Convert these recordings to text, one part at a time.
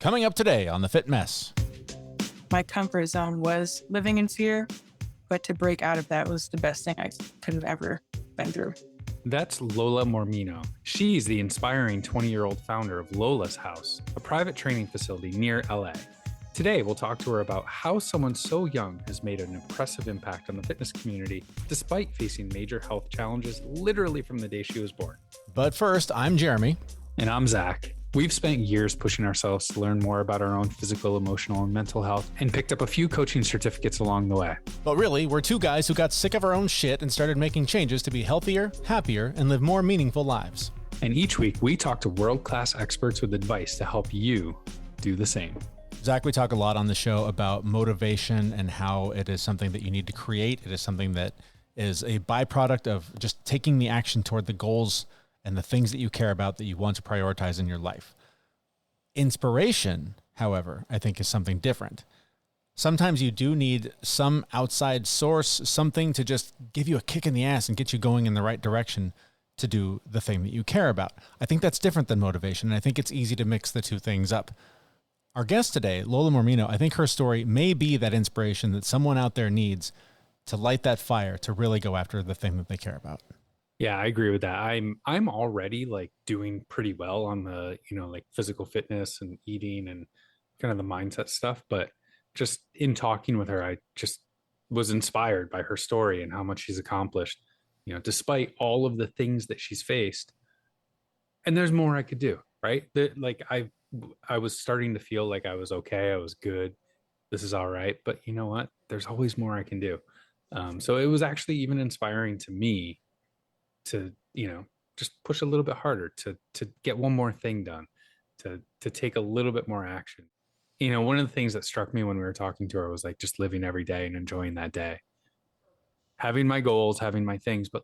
Coming up today on The Fit Mess. My comfort zone was living in fear, but to break out of that was the best thing I could have ever been through. That's Lola Mormino. She's the inspiring 20-year-old founder of Lola's House, a private training facility near LA. Today, we'll talk to her about how someone so young has made an impressive impact on the fitness community, despite facing major health challenges literally from the day she was born. But first, I'm Jeremy. And I'm Zach. We've spent years pushing ourselves to learn more about our own physical, emotional, and mental health, and picked up a few coaching certificates along the way. But really, we're two guys who got sick of our own shit and started making changes to be healthier, happier, and live more meaningful lives. And each week, we talk to world-class experts with advice to help you do the same. Zach, we talk a lot on the show about motivation and how it is something that you need to create. It is something that is a byproduct of just taking the action toward the goals and the things that you care about that you want to prioritize in your life. Inspiration, however, I think is something different. Sometimes you do need some outside source, something to just give you a kick in the ass and get you going in the right direction to do the thing that you care about. I think that's different than motivation, and I think it's easy to mix the two things up. Our guest today, Lola Mormino, I think her story may be that inspiration that someone out there needs to light that fire to really go after the thing that they care about. Yeah, I agree with that. I'm already like doing pretty well on the, like physical fitness and eating and kind of the mindset stuff. But just in talking with her, I just was inspired by her story and how much she's accomplished, despite all of the things that she's faced. And there's more I could do, right? I was starting to feel like I was okay. I was good. This is all right. But you know what? There's always more I can do. So it was actually even inspiring to me to, just push a little bit harder, to get one more thing done, to take a little bit more action. One of the things that struck me when we were talking to her was like just living every day and enjoying that day, having my goals, having my things, but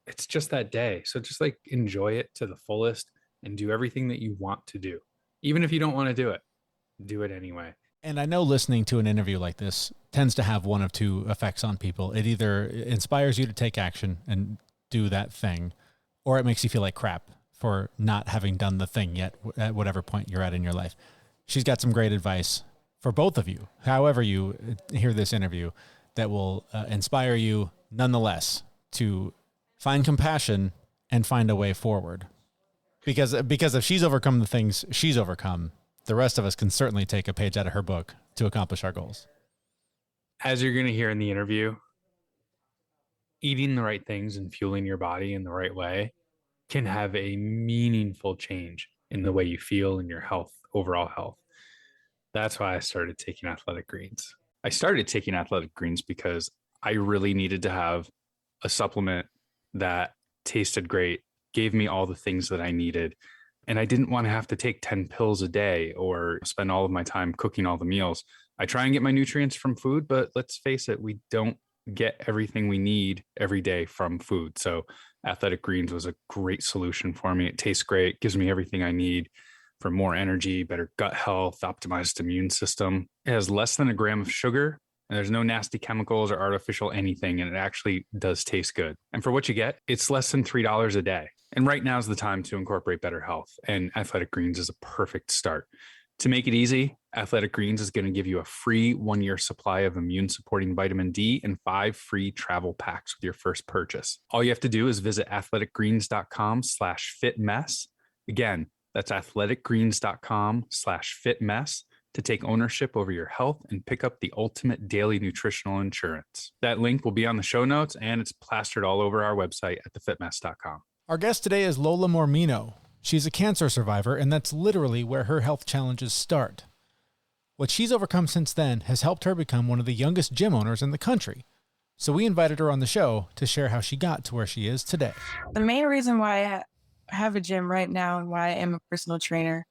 it's just that day. So just like enjoy it to the fullest and do everything that you want to do. Even if you don't want to do it anyway. And I know listening to an interview like this tends to have one of two effects on people. It either inspires you to take action and do that thing, or it makes you feel like crap for not having done the thing yet at whatever point you're at in your life. She's got some great advice for both of you, however you hear this interview, that will inspire you nonetheless to find compassion and find a way forward. Because if she's overcome the things she's overcome, the rest of us can certainly take a page out of her book to accomplish our goals. As you're going to hear in the interview, eating the right things and fueling your body in the right way can have a meaningful change in the way you feel and your health, overall health. That's why I started taking Athletic Greens. I started taking Athletic Greens because I really needed to have a supplement that tasted great, gave me all the things that I needed. And I didn't want to have to take 10 pills a day or spend all of my time cooking all the meals. I try and get my nutrients from food, but let's face it, we don't get everything we need every day from food. So Athletic Greens was a great solution for me. It tastes great, gives me everything I need for more energy, better gut health, optimized immune system. It has less than a gram of sugar, and there's no nasty chemicals or artificial anything, and it actually does taste good. And for what you get, it's less than $3 a day. And right now is the time to incorporate better health, and Athletic Greens is a perfect start. To make it easy, Athletic Greens is going to give you a free 1-year supply of immune-supporting vitamin D and 5 free travel packs with your first purchase. All you have to do is visit athleticgreens.com/fitmess. Again, that's athleticgreens.com/fitmess to take ownership over your health and pick up the ultimate daily nutritional insurance. That link will be on the show notes, and it's plastered all over our website at thefitmess.com. Our guest today is Lola Mormino. She's a cancer survivor, and that's literally where her health challenges start. What she's overcome since then has helped her become one of the youngest gym owners in the country. So we invited her on the show to share how she got to where she is today. The main reason why I have a gym right now and why I am a personal trainer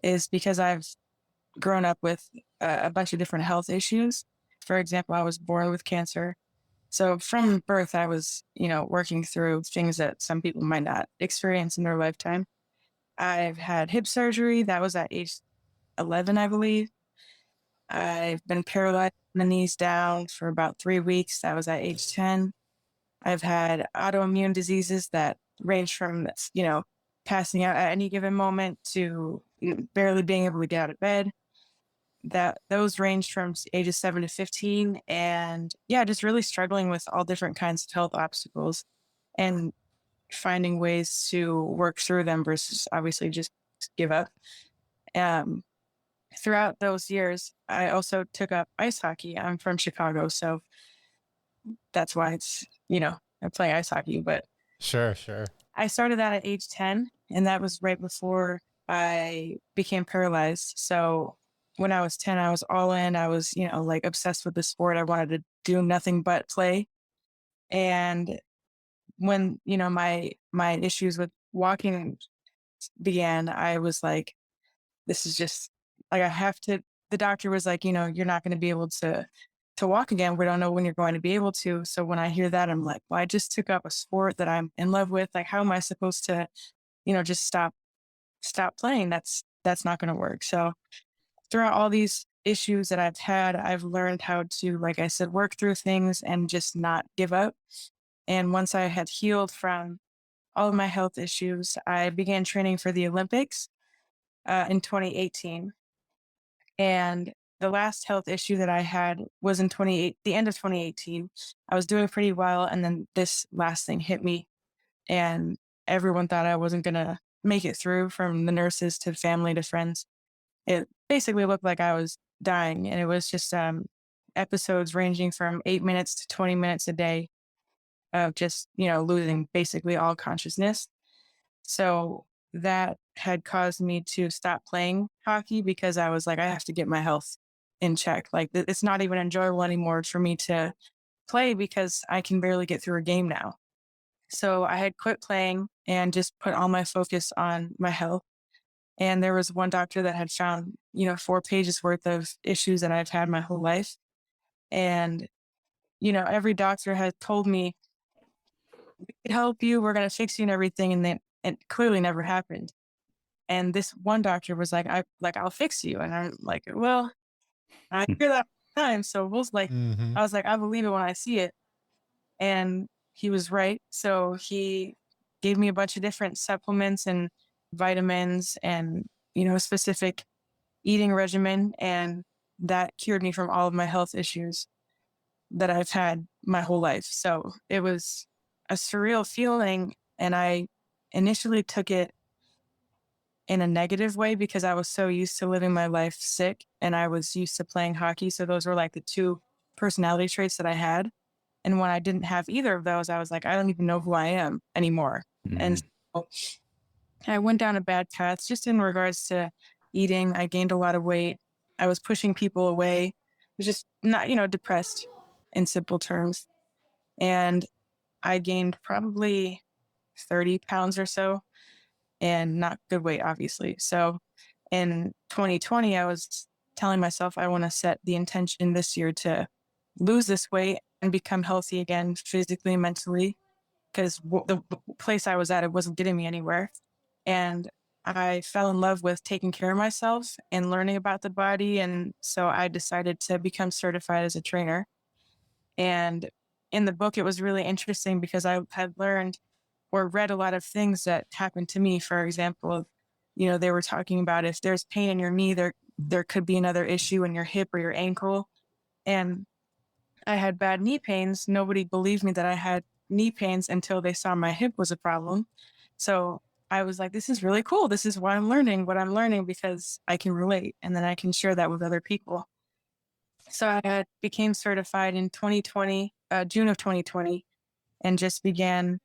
is because I've grown up with a bunch of different health issues. For example, I was born with cancer. So from birth, I was, working through things that some people might not experience in their lifetime. I've had hip surgery. That was at age 11, I believe. I've been paralyzed from the knees down for about 3 weeks. That was at age 10. I've had autoimmune diseases that range from, passing out at any given moment to barely being able to get out of bed. That those ranged from ages 7 to 15, and yeah, just really struggling with all different kinds of health obstacles and finding ways to work through them versus obviously just give up. Um, Throughout those years, I also took up ice hockey. I'm from Chicago, so that's why I play ice hockey. But Sure, sure. I started that at age 10, and that was right before I became paralyzed. So when I was 10, I was all in. I was, like obsessed with the sport. I wanted to do nothing but play. And when, my issues with walking began, I was like, this is just like I have to. The doctor was like, you're not going to be able to walk again. We don't know when you're going to be able to. So when I hear that, I'm like, well, I just took up a sport that I'm in love with. Like, how am I supposed to, just stop playing? That's not going to work. So throughout all these issues that I've had, I've learned how to, like I said, work through things and just not give up. And once I had healed from all of my health issues, I began training for the Olympics in 2018. And the last health issue that I had was in the end of 2018. I was doing pretty well, and then this last thing hit me, and everyone thought I wasn't gonna make it through, from the nurses to family to friends. It basically looked like I was dying, and it was just episodes ranging from 8 minutes to 20 minutes a day of just losing basically all consciousness. So that had caused me to stop playing hockey because I was like, I have to get my health in check. Like it's not even enjoyable anymore for me to play because I can barely get through a game now. So I had quit playing and just put all my focus on my health. And there was one doctor that had found, 4 pages worth of issues that I've had my whole life. And, every doctor had told me, we could help you, we're going to fix you and everything. And then it clearly never happened. And this one doctor was like, I'll fix you. And I'm like, well, I hear that all the time. So Mm-hmm. I was like, I believe it when I see it. And he was right. So he gave me a bunch of different supplements and vitamins and, a specific eating regimen. And that cured me from all of my health issues that I've had my whole life. So it was a surreal feeling. And I initially took it in a negative way because I was so used to living my life sick and I was used to playing hockey. So those were like the two personality traits that I had. And when I didn't have either of those, I was like, I don't even know who I am anymore. And so I went down a bad path just in regards to eating. I gained a lot of weight. I was pushing people away. I was just not, depressed in simple terms. And I gained probably 30 pounds or so, and not good weight, obviously. So in 2020, I was telling myself I want to set the intention this year to lose this weight and become healthy again, physically and mentally, because the place I was at, it wasn't getting me anywhere. And I fell in love with taking care of myself and learning about the body. And so I decided to become certified as a trainer. And in the book, it was really interesting because I had learned or read a lot of things that happened to me. For example, they were talking about if there's pain in your knee, there could be another issue in your hip or your ankle. And I had bad knee pains. Nobody believed me that I had knee pains until they saw my hip was a problem. So I was like, this is really cool. This is why I'm learning what I'm learning because I can relate and then I can share that with other people. So I became certified in 2020, June of 2020, and just began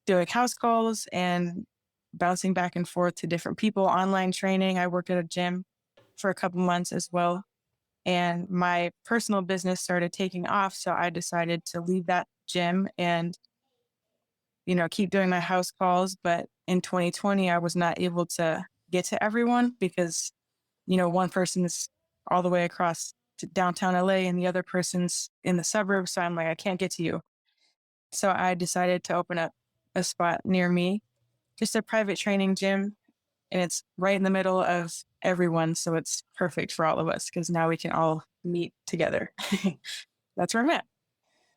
doing house calls and bouncing back and forth to different people, online training. I worked at a gym for a couple months as well. And my personal business started taking off. So I decided to leave that gym and, keep doing my house calls. But in 2020, I was not able to get to everyone because, one person is all the way across to downtown LA and the other person's in the suburbs. So I'm like, I can't get to you. So I decided to open up a spot near me, just a private training gym. And it's right in the middle of everyone. So it's perfect for all of us because now we can all meet together. That's where I'm at.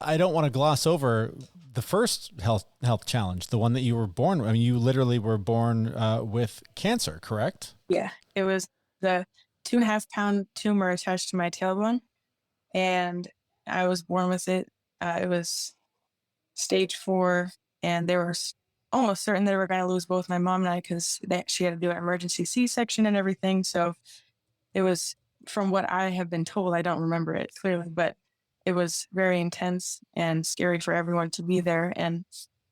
I don't want to gloss over the first health challenge, the one that you were born. I mean, you literally were born with cancer, correct? Yeah, it was the 2.5 pound tumor attached to my tailbone, and I was born with it. It was stage 4, and they were almost certain they were going to lose both my mom and I because she had to do an emergency C-section and everything. So it was, from what I have been told, I don't remember it clearly, but it was very intense and scary for everyone to be there. And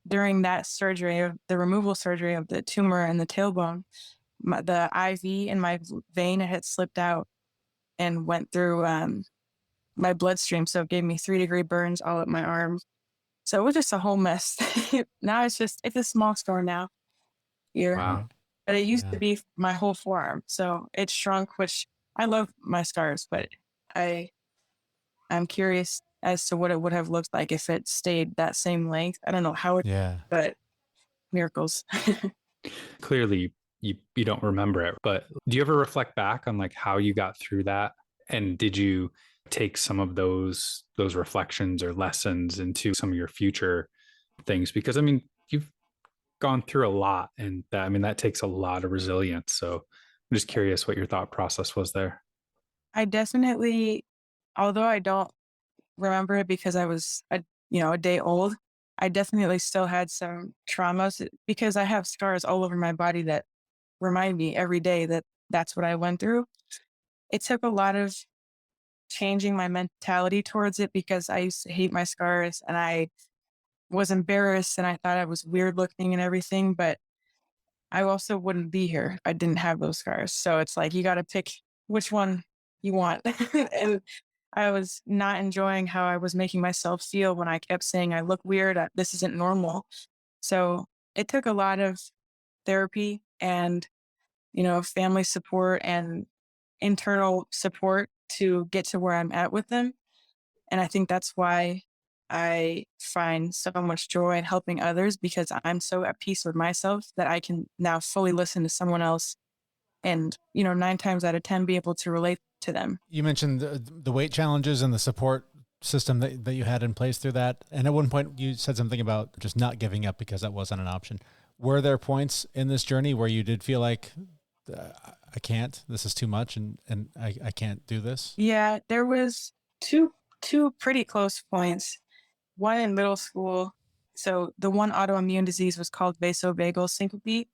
during that surgery, the removal surgery of the tumor and the tailbone, the IV in my vein had slipped out and went through my bloodstream. So it gave me 3-degree burns all up my arm. So it was just a whole mess. Now it's a small scar now here. Wow. But it used to be my whole forearm. So it shrunk, which I love my scars, but I'm curious as to what it would have looked like if it stayed that same length. I don't know how it, but miracles. Clearly you don't remember it, but do you ever reflect back on like how you got through that? And did you take some of those reflections or lessons into some of your future things? Because I mean, you've gone through a lot, and that takes a lot of resilience. So I'm just curious what your thought process was there. I definitely, although I don't remember it because I was a day old, I definitely still had some traumas because I have scars all over my body that remind me every day that that's what I went through. It took a lot of changing my mentality towards it because I used to hate my scars and I was embarrassed and I thought I was weird looking and everything, but I also wouldn't be here if I didn't have those scars. So it's like you got to pick which one you want. And I was not enjoying how I was making myself feel when I kept saying I look weird, this isn't normal. So it took a lot of therapy and, family support and internal support to get to where I'm at with them. And I think that's why I find so much joy in helping others because I'm so at peace with myself that I can now fully listen to someone else and, 9 times out of 10 be able to relate to them. You mentioned the weight challenges and the support system that you had in place through that. And at one point you said something about just not giving up because that wasn't an option. Were there points in this journey where you did feel like I can't, this is too much and I can't do this? Yeah, there was two pretty close points. One in middle school. So the one autoimmune disease was called vasovagal syncope.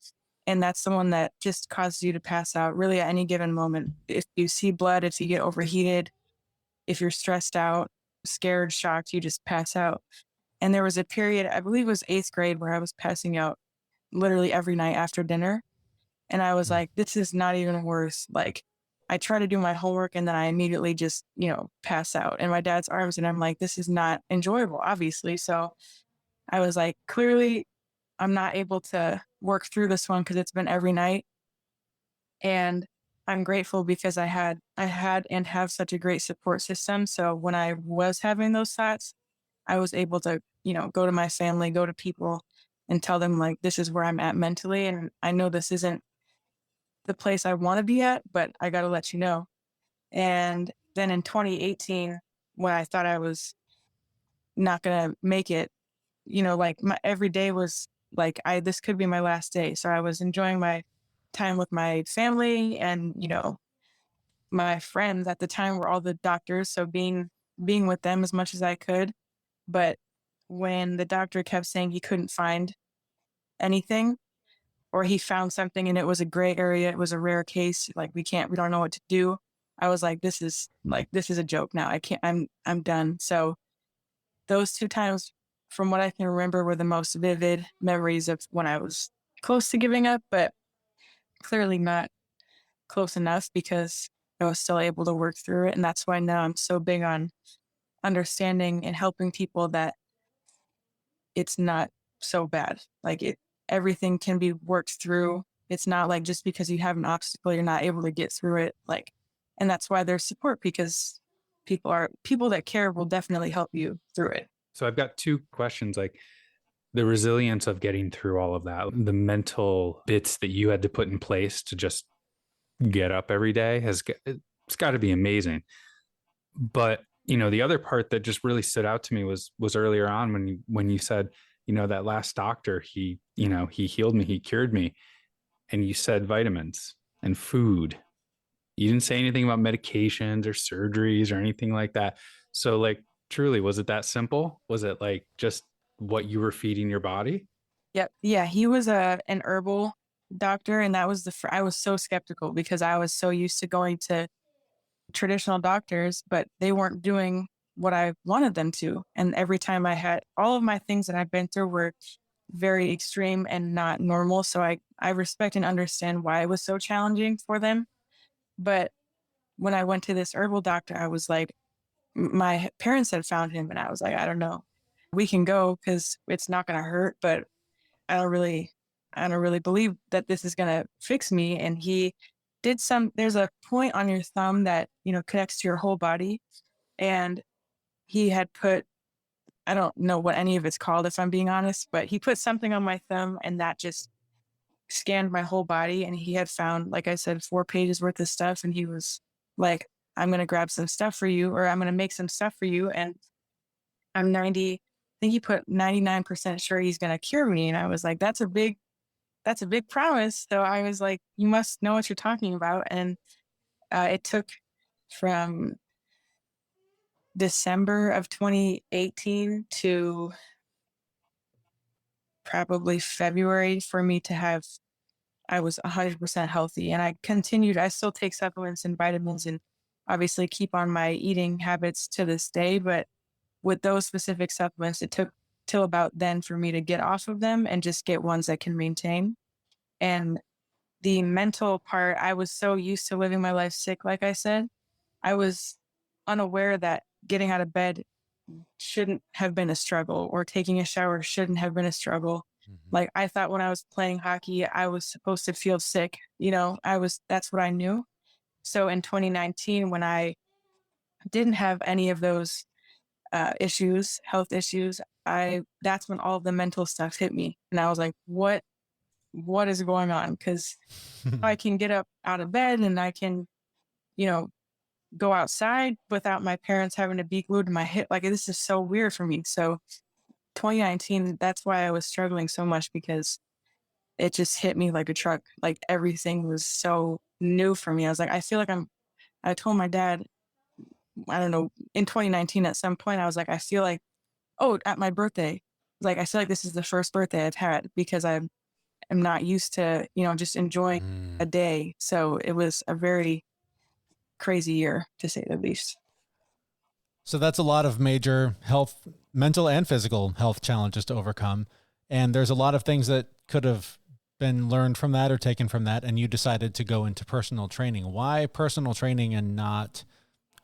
And that's the one that just causes you to pass out really at any given moment. If you see blood, if you get overheated, if you're stressed out, scared, shocked, you just pass out. And there was a period, I believe it was 8th grade, where I was passing out literally every night after dinner. And I was like, this is not even worse. Like, I try to do my homework and then I immediately just, pass out in my dad's arms. And I'm like, this is not enjoyable, obviously. So I was like, clearly, I'm not able to work through this one because it's been every night. And I'm grateful because I had and have such a great support system. So when I was having those thoughts, I was able to, go to my family, go to people and tell them like, this is where I'm at mentally. And I know this isn't the place I want to be at, but I got to let you know. And then in 2018, when I thought I was not going to make it, like my every day was like, this could be my last day. So I was enjoying my time with my family and, my friends at the time were all the doctors. So being with them as much as I could. But when the doctor kept saying he couldn't find anything, or he found something and it was a gray area, it was a rare case, like we don't know what to do. I was like, this is a joke now. I can't, I'm done. So those 2 times from what I can remember were the most vivid memories of when I was close to giving up, but clearly not close enough because I was still able to work through it. And that's why now I'm so big on understanding and helping people that it's not so bad. Like everything can be worked through. It's not like just because you have an obstacle, you're not able to get through it. Like, and that's why there's support because people that care will definitely help you through it. So I've got 2 questions, like the resilience of getting through all of that, the mental bits that you had to put in place to just get up every day it's got to be amazing. But The other part that just really stood out to me was earlier on when you said, that last doctor, he healed me, he cured me, and you said vitamins and food. You didn't say anything about medications or surgeries or anything like that. So, like, truly, was it that simple? Was it like just what you were feeding your body? Yep. Yeah, he was an herbal doctor, and that was I was so skeptical because I was so used to going to traditional doctors, but they weren't doing what I wanted them to. And every time I had all of my things that I've been through were very extreme and not normal. So I respect and understand why it was so challenging for them. But when I went to this herbal doctor, I was like, my parents had found him, and I was like, I don't know. We can go because it's not going to hurt, but I don't really, I don't really believe that this is going to fix me. And he there's a point on your thumb that, connects to your whole body. And he had put, I don't know what any of it's called, if I'm being honest, but he put something on my thumb and that just scanned my whole body. And he had found, like I said, 4 pages worth of stuff. And he was like, I'm going to grab some stuff for you, or I'm going to make some stuff for you. And I think he put 99% sure he's going to cure me. And I was like, that's a big promise. So I was like, you must know what you're talking about. And it took from December of 2018 to probably February for me to I was 100% healthy. And I still take supplements and vitamins and obviously keep on my eating habits to this day. But with those specific supplements, it took till about then for me to get off of them and just get ones that can maintain. And the mental part, I was so used to living my life sick, like I said, I was unaware that getting out of bed shouldn't have been a struggle or taking a shower shouldn't have been a struggle. Mhm. Like I thought when I was playing hockey, I was supposed to feel sick. That's what I knew. So in 2019, when I didn't have any of those health issues, that's when all of the mental stuff hit me. And I was like, what is going on? Because I can get up out of bed and I can, you know, go outside without my parents having to be glued to my hip. Like this is so weird for me. So 2019, that's why I was struggling so much because it just hit me like a truck. Like everything was so new for me. I was like, I feel like I told my dad, I don't know, in 2019 at some point, I was like, I feel like, oh, at my birthday, like I feel like this is the first birthday I've had because I am not used to, just enjoying a Mm. day. So it was a very crazy year to say the least. So that's a lot of major health, mental and physical health challenges to overcome. And there's a lot of things that could have been learned from that or taken from that. And you decided to go into personal training. Why personal training and not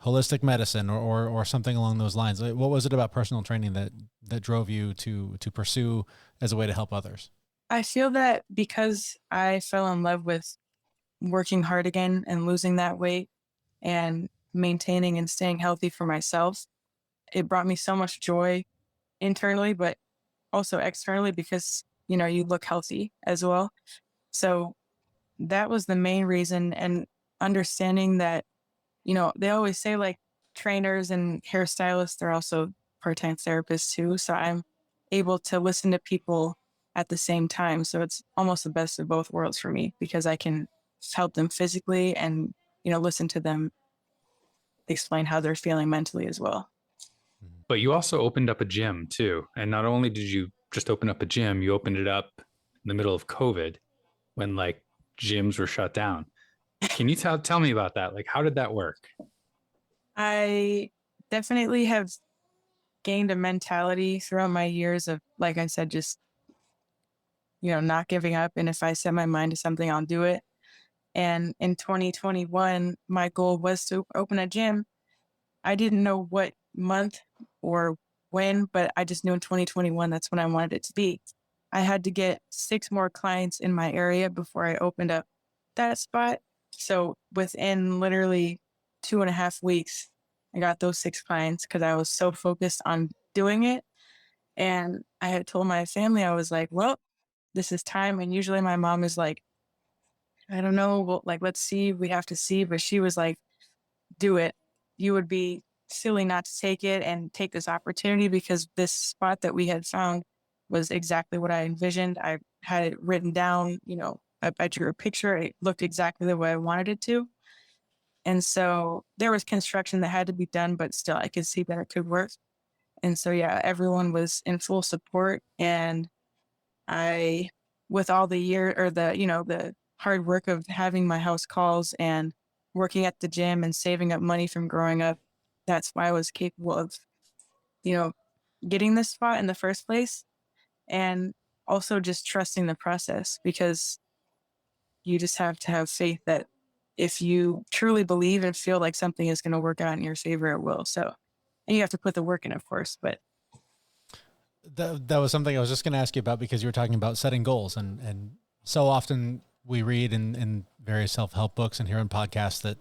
holistic medicine or something along those lines? What was it about personal training that drove you to pursue as a way to help others? I feel that because I fell in love with working hard again and losing that weight and maintaining and staying healthy for myself, it brought me so much joy internally, but also externally because, you look healthy as well. So that was the main reason. And understanding that, they always say like trainers and hairstylists, they're also part-time therapists too. So I'm able to listen to people at the same time. So it's almost the best of both worlds for me because I can help them physically and, listen to them explain how they're feeling mentally as well. But you also opened up a gym too. And not only did you just open up a gym, you opened it up in the middle of COVID when like gyms were shut down. Can you tell me about that? Like, how did that work? I definitely have gained a mentality throughout my years of, like I said, just, not giving up. And if I set my mind to something, I'll do it. And in 2021, my goal was to open a gym. I didn't know what month or when, but I just knew in 2021, that's when I wanted it to be. I had to get 6 more clients in my area before I opened up that spot. So within literally 2.5 weeks, I got those 6 clients because I was so focused on doing it. And I had told my family, I was like, well, this is time. And usually my mom is like, I don't know, well, like, let's see, we have to see. But she was like, do it. You would be silly not to take it and take this opportunity, because this spot that we had found was exactly what I envisioned. I had it written down, I drew a picture. It looked exactly the way I wanted it to. And so there was construction that had to be done, but still I could see that it could work. And so, yeah, everyone was in full support. And I, with all the year or the hard work of having my house calls and working at the gym and saving up money from growing up, that's why I was capable of, you know, getting this spot in the first place. And also just trusting the process, because you just have to have faith that if you truly believe and feel like something is going to work out in your favor, it will. So, and you have to put the work in, of course, but That was something I was just going to ask you about, because you were talking about setting goals, and so often we read in various self-help books and hear in podcasts that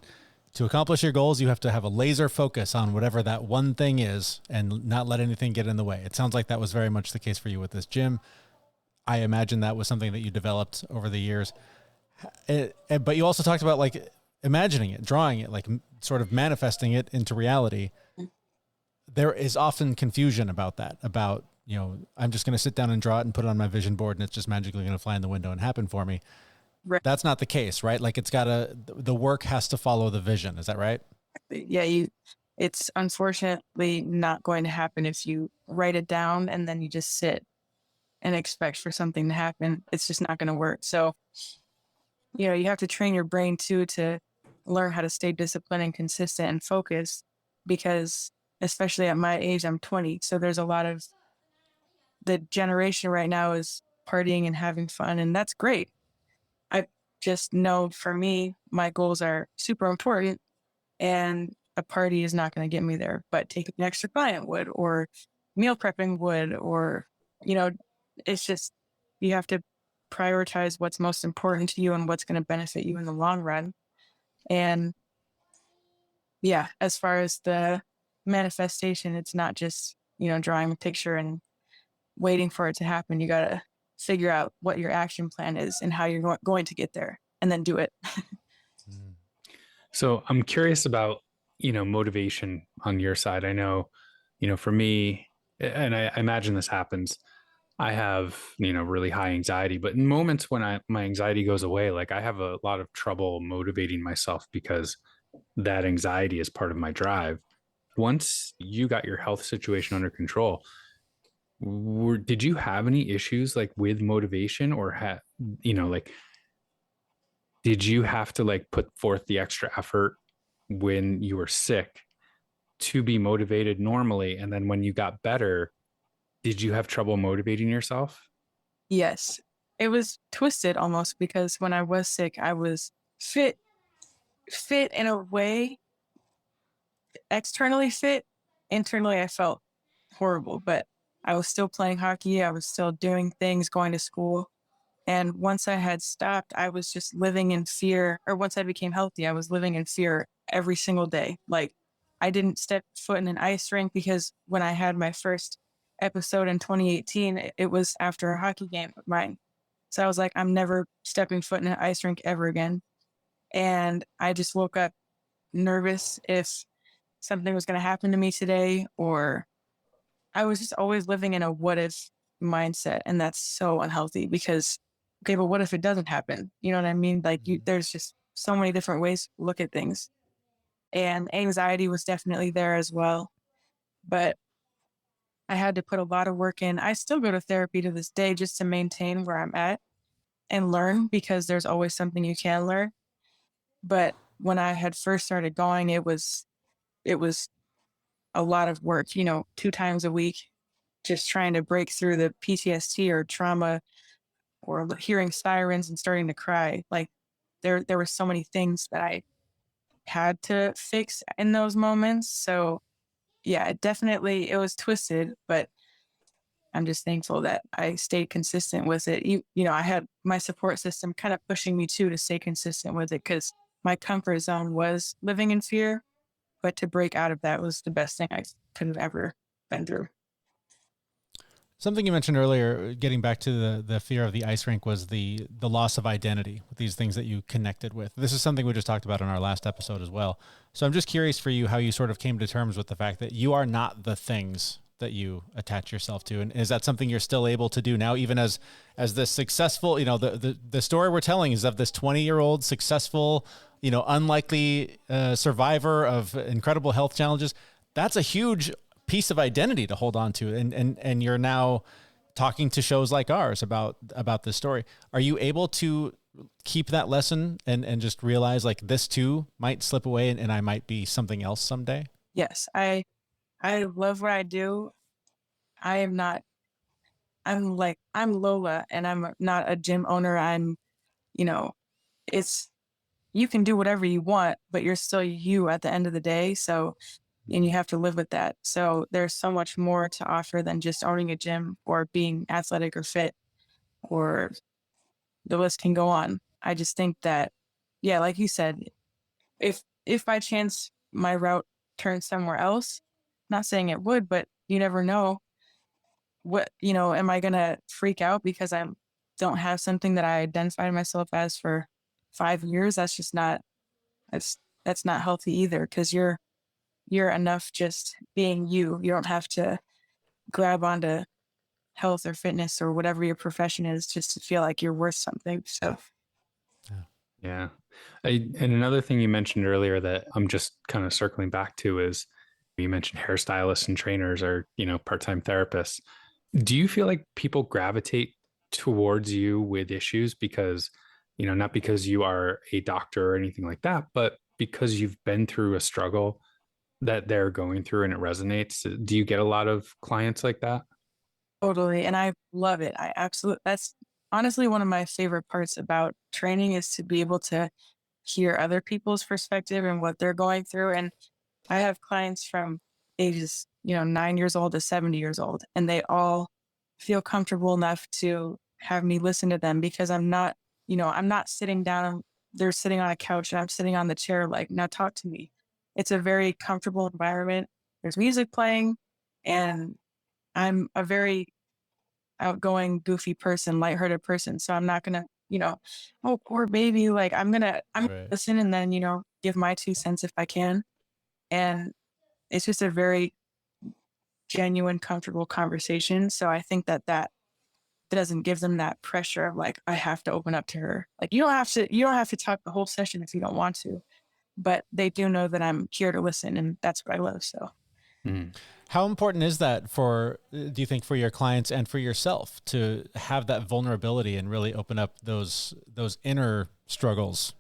to accomplish your goals, you have to have a laser focus on whatever that one thing is and not let anything get in the way. It sounds like that was very much the case for you with this gym. I imagine that was something that you developed over the years. But you also talked about like imagining it, drawing it, like sort of manifesting it into reality. There is often confusion about that, about, I'm just going to sit down and draw it and put it on my vision board and it's just magically going to fly in the window and happen for me. right. That's not the case, right? Like the work has to follow the vision. Is that right? Yeah, it's unfortunately not going to happen if you write it down and then you just sit and expect for something to happen. It's just not going to work. So, you have to train your brain too to learn how to stay disciplined and consistent and focused, because especially at my age, I'm 20. So there's a lot of the generation right now is partying and having fun, and that's great. I just know for me, my goals are super important, and a party is not going to get me there, but taking an extra client would, or meal prepping would, or, you know, it's just, you have to prioritize what's most important to you and what's going to benefit you in the long run. And yeah, as far as the manifestation, it's not just, drawing a picture and waiting for it to happen. You got to figure out what your action plan is and how you're going to get there, and then do it. So I'm curious about, motivation on your side. I know, for me, and I imagine this happens, I have, really high anxiety, but in moments when my anxiety goes away, like I have a lot of trouble motivating myself because that anxiety is part of my drive. Once you got your health situation under control, did you have any issues like with motivation, or like, did you have to like put forth the extra effort when you were sick to be motivated normally? And then when you got better, did you have trouble motivating yourself? Yes, it was twisted almost, because when I was sick, I was fit in a way, externally fit. Internally, I felt horrible, but I was still playing hockey. I was still doing things, going to school. And once I had stopped, I was just living in fear. Or once I became healthy, I was living in fear every single day. Like, I didn't step foot in an ice rink, because when I had my first episode in 2018, it was after a hockey game of mine. So I was like, I'm never stepping foot in an ice rink ever again. And I just woke up nervous if something was going to happen to me today, or I was just always living in a what if mindset. And that's so unhealthy, because, okay, but what if it doesn't happen? You know what I mean? Like, there's just so many different ways to look at things. And anxiety was definitely there as well. But I had to put a lot of work in. I still go to therapy to this day just to maintain where I'm at and learn, because there's always something you can learn. But when I had first started going, it was a lot of work, 2 times a week, just trying to break through the PTSD or trauma, or hearing sirens and starting to cry. Like, there were so many things that I had to fix in those moments. So yeah, it was twisted, but I'm just thankful that I stayed consistent with it. I had my support system kind of pushing me too to stay consistent with it, because my comfort zone was living in fear, but to break out of that was the best thing I could have ever been through. Something you mentioned earlier, getting back to the fear of the ice rink, was the loss of identity with these things that you connected with. This is something we just talked about in our last episode as well. So I'm just curious for you how you sort of came to terms with the fact that you are not the things that you attach yourself to, and is that something you're still able to do now, even as this successful, the story we're telling is of this 20-year-old successful, unlikely survivor of incredible health challenges. That's a huge piece of identity to hold on to, and you're now talking to shows like ours about this story. Are you able to keep that lesson and just realize like this too might slip away and I might be something else someday? Yes, I love what I do. I am not, I'm Lola and I'm not a gym owner. You know, it's, you can do whatever you want, but you're still you at the end of the day. So, and you have to live with that. So there's so much more to offer than just owning a gym or being athletic or fit, or the list can go on. I just think that, yeah, like you said, if by chance my route turns somewhere else, not saying it would, but you never know. What, am I gonna freak out because I don't have something that I identified myself as for 5 years? That's just not, that's not healthy either, because you're enough just being you. You don't have to grab onto health or fitness or whatever your profession is just to feel like you're worth something. So Yeah. And another thing you mentioned earlier that I'm just kind of circling back to is you mentioned hairstylists and trainers or, part-time therapists. Do you feel like people gravitate towards you with issues because, not because you are a doctor or anything like that, but because you've been through a struggle that they're going through and it resonates? Do you get a lot of clients like that? totally. And I love it. I absolutely, that's honestly one of my favorite parts about training, is to be able to hear other people's perspective and what they're going through. And I have clients from ages, 9 years old to 70 years old, and they all feel comfortable enough to have me listen to them, because I'm not sitting down. They're sitting on a couch and I'm sitting on the chair, like, now talk to me. It's a very comfortable environment. There's music playing, and I'm a very outgoing, goofy person, lighthearted person. So I'm not gonna, oh, poor baby. Like, I'm gonna Right. listen and then, give my 2 cents if I can. And it's just a very genuine, comfortable conversation. So I think that doesn't give them that pressure of like, I have to open up to her. Like, you don't have to talk the whole session if you don't want to, but they do know that I'm here to listen, and that's what I love. So Mm. How important is that do you think, for your clients and for yourself to have that vulnerability and really open up those inner struggles?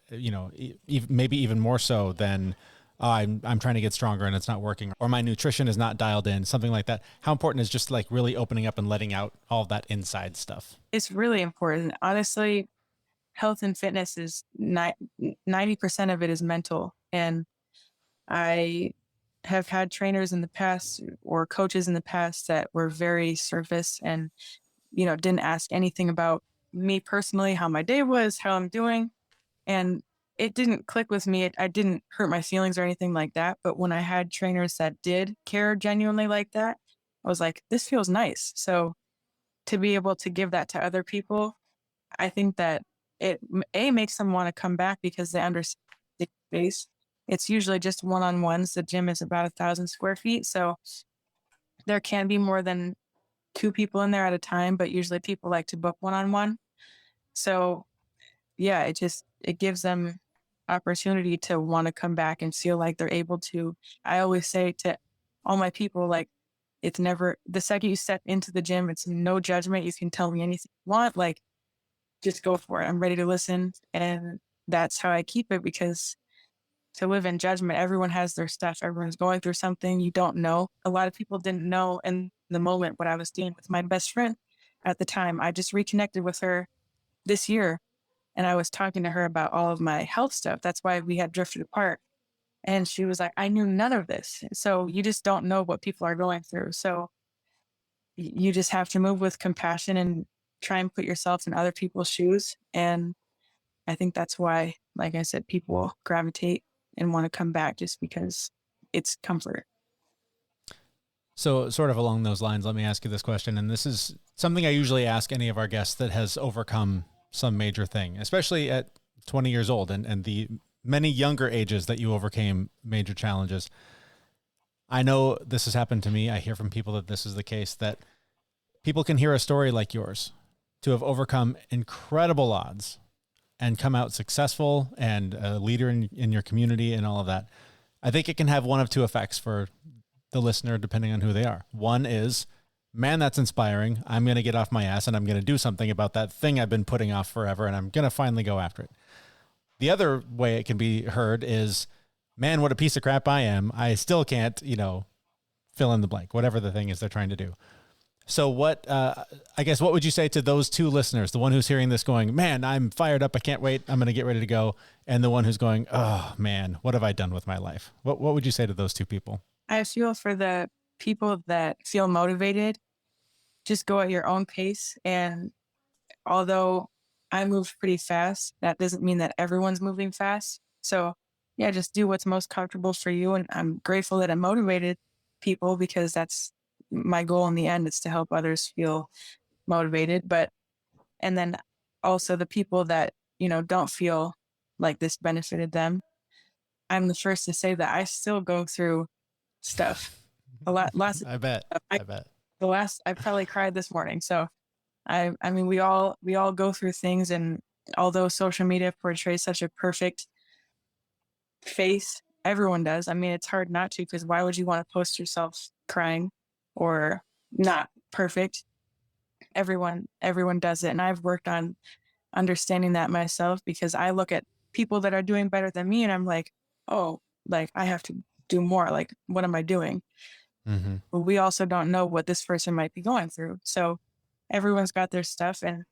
Maybe even more so than, I'm trying to get stronger and it's not working, or my nutrition is not dialed in, something like that. How important is just like really opening up and letting out all that inside stuff? it's really important. Honestly, health and fitness is 90% of it is mental. And I have had trainers in the past or coaches in the past that were very surface and, didn't ask anything about me personally, how my day was, how I'm doing. And it didn't click with me. I didn't hurt my feelings or anything like that. But when I had trainers that did care genuinely like that, I was like, this feels nice. So to be able to give that to other people, I think that A, makes them want to come back because they understand the space. It's usually just one-on-ones. The gym is about 1,000 square feet. So there can be more than two people in there at a time, but usually people like to book one-on-one. So yeah, it gives them opportunity to want to come back and feel like they're able to. I always say to all my people, like, it's never, the second you step into the gym, it's no judgment. You can tell me anything you want. Like, just go for it. I'm ready to listen. And that's how I keep it, because to live in judgment, everyone has their stuff. Everyone's going through something you don't know. A lot of people didn't know in the moment what I was dealing with. My best friend at the time, I just reconnected with her this year, and I was talking to her about all of my health stuff. That's why we had drifted apart. And she was like, I knew none of this. So you just don't know what people are going through. So you just have to move with compassion and try and put yourself in other people's shoes. And I think that's why, like I said, people gravitate and want to come back, just because it's comfort. So sort of along those lines, let me ask you this question. And this is something I usually ask any of our guests that has overcome some major thing, especially at 20 years old and the many younger ages that you overcame major challenges. I know this has happened to me. I hear from people that this is the case, that people can hear a story like yours to have overcome incredible odds and come out successful and a leader in your community and all of that. I think it can have one of two effects for the listener, depending on who they are. One is, man, that's inspiring. I'm going to get off my ass and I'm going to do something about that thing I've been putting off forever, and I'm going to finally go after it. The other way it can be heard is, man, what a piece of crap I am. I still can't, fill in the blank, whatever the thing is they're trying to do. So what would you say to those two listeners? The one who's hearing this going, man, I'm fired up. I can't wait. I'm going to get ready to go. And the one who's going, oh man, what have I done with my life? What would you say to those two people? I feel for the people that feel motivated, just go at your own pace. And although I moved pretty fast, that doesn't mean that everyone's moving fast. So yeah, just do what's most comfortable for you. And I'm grateful that I motivated people, because that's my goal in the end, is to help others feel motivated. And then also the people that, don't feel like this benefited them, I'm the first to say that I still go through stuff lots of I bet. stuff. I bet. I probably cried this morning. So I mean, we all go through things. And although social media portrays such a perfect face, everyone does. I mean, it's hard not to, because why would you want to post yourself crying or not perfect? Everyone does it. And I've worked on understanding that myself, because I look at people that are doing better than me and I'm like, oh, like I have to do more. Like, what am I doing? Mm-hmm. But we also don't know what this person might be going through. So everyone's got their stuff, and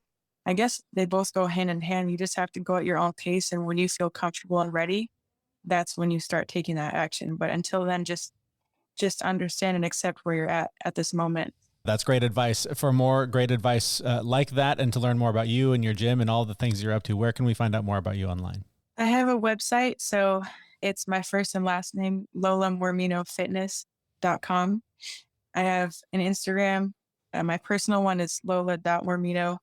I guess they both go hand in hand. You just have to go at your own pace. And when you feel comfortable and ready, that's when you start taking that action. But until then, just understand and accept where you're at this moment. That's great advice. For more great advice like that, and to learn more about you and your gym and all the things you're up to, where can we find out more about you online? I have a website. So it's my first and last name, Lola Mormino Fitness.com. I have an Instagram. My personal one is Lola.Mormino.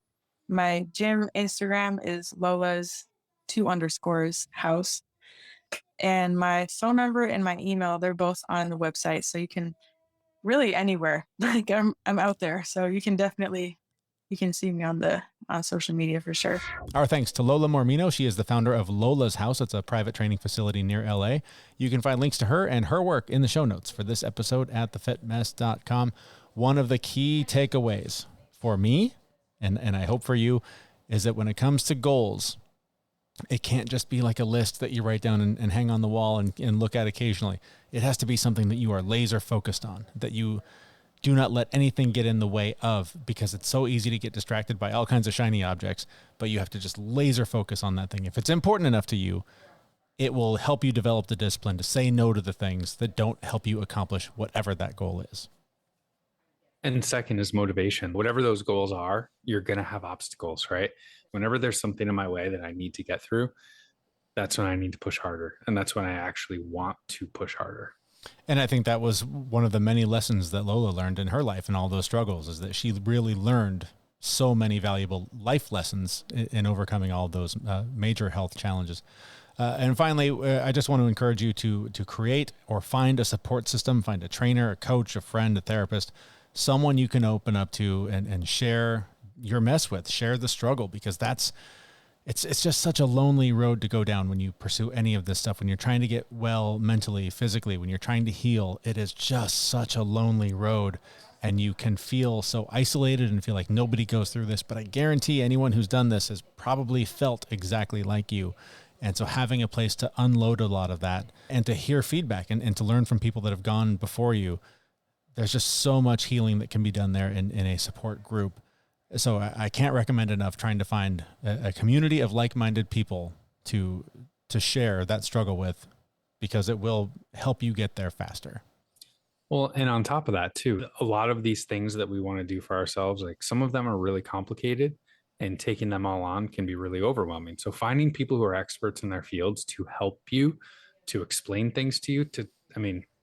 My gym Instagram is Lola's 2_ house. And my phone number and my email, they're both on the website. So you can really anywhere. Like I'm out there. So you can see me on social media for sure. Our thanks to Lola Mormino. She is the founder of Lola's House. It's a private training facility near LA. You can find links to her and her work in the show notes for this episode at thefitmess.com. One of the key takeaways for me, and I hope for you, is that when it comes to goals, it can't just be like a list that you write down and hang on the wall and look at occasionally. It has to be something that you are laser focused on, that you do not let anything get in the way of, because it's so easy to get distracted by all kinds of shiny objects, but you have to just laser focus on that thing. If it's important enough to you, it will help you develop the discipline to say no to the things that don't help you accomplish whatever that goal is. And second is motivation. Whatever those goals are, you're going to have obstacles, right? Whenever there's something in my way that I need to get through, that's when I need to push harder. And that's when I actually want to push harder. And I think that was one of the many lessons that Lola learned in her life and all those struggles, is that she really learned so many valuable life lessons in overcoming all those major health challenges. And finally, I just want to encourage you to create or find a support system, find a trainer, a coach, a friend, a therapist, someone you can open up to and share your mess with, share the struggle, because it's just such a lonely road to go down when you pursue any of this stuff. When you're trying to get well mentally, physically, when you're trying to heal, it is just such a lonely road, and you can feel so isolated and feel like nobody goes through this. But I guarantee anyone who's done this has probably felt exactly like you. And so having a place to unload a lot of that and to hear feedback and to learn from people that have gone before you, there's just so much healing that can be done there in a support group. So I can't recommend enough trying to find a community of like-minded people to share that struggle with, because it will help you get there faster. Well, and on top of that too, a lot of these things that we want to do for ourselves, like some of them are really complicated, and taking them all on can be really overwhelming. So finding people who are experts in their fields to help you, to explain things to you,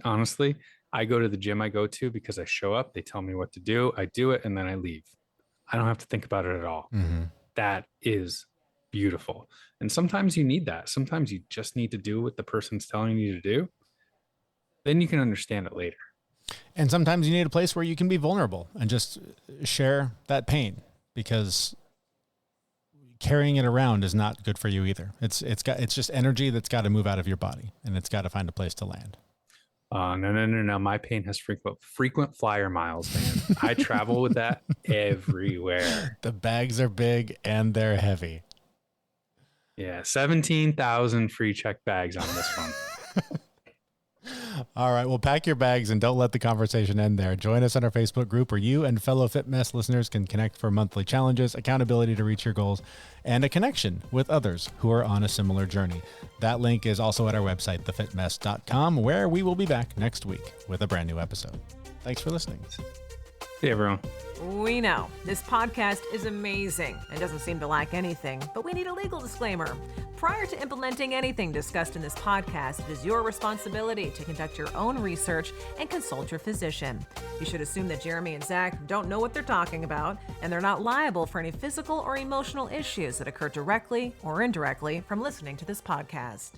honestly, I go to the gym I go to because I show up, they tell me what to do, I do it, and then I leave. I don't have to think about it at all. Mm-hmm. That is beautiful. And sometimes you need that. Sometimes you just need to do what the person's telling you to do. Then you can understand it later. And sometimes you need a place where you can be vulnerable and just share that pain, because carrying it around is not good for you either. It's just energy that's got to move out of your body, and it's got to find a place to land. No. My pain has frequent flyer miles, man. I travel with that everywhere. The bags are big and they're heavy. Yeah, 17,000 free check bags on this one. All right. Well, pack your bags and don't let the conversation end there. Join us on our Facebook group where you and fellow Fit Mess listeners can connect for monthly challenges, accountability to reach your goals, and a connection with others who are on a similar journey. That link is also at our website, thefitmess.com, where we will be back next week with a brand new episode. Thanks for listening. Hey, everyone. We know this podcast is amazing and doesn't seem to lack anything, but we need a legal disclaimer. Prior to implementing anything discussed in this podcast, it is your responsibility to conduct your own research and consult your physician. You should assume that Jeremy and Zach don't know what they're talking about, and they're not liable for any physical or emotional issues that occur directly or indirectly from listening to this podcast.